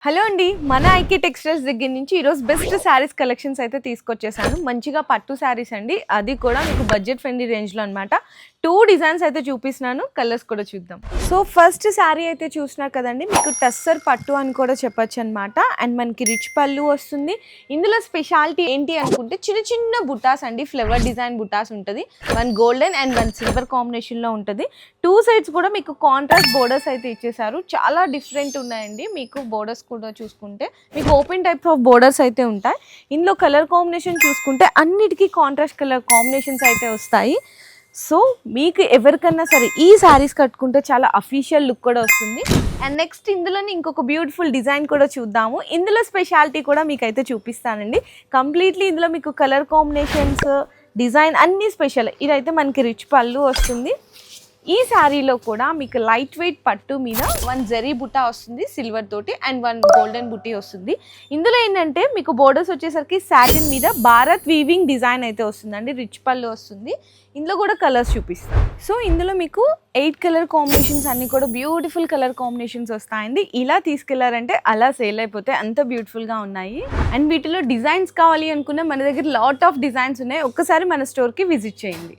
Hello అండి, మన IK textiles దగ్గర నుంచి ఈరోజు బెస్ట్ శారీస్ కలెక్షన్స్ అయితే తీసుకొచ్చేసాను. మంచిగా పట్టు శారీస్ అండి, అది కూడా మీకు బడ్జెట్ ఫ్రెండ్లీ రేంజ్లో అనమాట. 2 డిజైన్స్ అయితే చూపిస్తున్నాను, కలర్స్ కూడా చూద్దాం. సో ఫస్ట్ శారీ అయితే చూసినారు కదండి, మీకు టస్సర్ పట్టు అని కూడా చెప్పొచ్చు అనమాట. అండ్ మనకి రిచ్ పళ్ళు వస్తుంది. ఇందులో స్పెషాలిటీ ఏంటి అనుకుంటే చిన్న చిన్న బుటాస్ అండి, ఫ్లవర్ డిజైన్ బుటాస్ ఉంటుంది. 1 గోల్డెన్ అండ్ 1 సిల్వర్ కాంబినేషన్లో ఉంటుంది. 2 సైడ్స్ కూడా మీకు కాంట్రాస్ట్ బోర్డర్స్ అయితే ఇచ్చేసారు. చాలా డిఫరెంట్ ఉన్నాయండి. మీకు బోర్డర్స్ కూడా చూసుకుంటే మీకు ఓపెన్ టైప్ ఆఫ్ బోర్డర్స్ అయితే ఉంటాయి. ఇందులో కలర్ కాంబినేషన్ చూసుకుంటే అన్నిటికీ కాంట్రాస్ట్ కలర్ కాంబినేషన్స్ అయితే వస్తాయి. సో మీకు ఎవరికన్నా సరే ఈ శారీస్ కట్టుకుంటే చాలా అఫీషియల్ లుక్ కూడా వస్తుంది. అండ్ నెక్స్ట్ ఇందులోనే ఇంకొక బ్యూటిఫుల్ డిజైన్ కూడా చూద్దాము. ఇందులో స్పెషాలిటీ కూడా మీకు అయితే చూపిస్తానండి. కంప్లీట్లీ ఇందులో మీకు కలర్ కాంబినేషన్స్, డిజైన్ అన్నీ స్పెషల్. ఇదైతే మనకి రిచ్ పళ్ళు వస్తుంది. ఈ శారీలో కూడా మీకు లైట్ వెయిట్ పట్టు మీద 1 జరీ బుట్ట వస్తుంది సిల్వర్ తోటి అండ్ 1 గోల్డెన్ బుట్టి వస్తుంది. ఇందులో ఏంటంటే మీకు బోర్డర్స్ వచ్చేసరికి సాటిన్ మీద భారత్ వీవింగ్ డిజైన్ అయితే వస్తుందండి. రిచ్ పళ్ళు వస్తుంది. ఇందులో కూడా కలర్స్ చూపిస్తాం. సో ఇందులో మీకు 8 కలర్ కాంబినేషన్స్ అన్ని కూడా బ్యూటిఫుల్ కలర్ కాంబినేషన్స్ వస్తాయండి. ఇలా తీసుకెళ్లారంటే అలా సేల్ అయిపోతే అంత బ్యూటిఫుల్గా ఉన్నాయి. అండ్ వీటిలో డిజైన్స్ కావాలి అనుకున్న మన దగ్గర లాట్ ఆఫ్ డిజైన్స్ ఉన్నాయి. ఒక్కసారి మన స్టోర్కి విజిట్ చేయండి.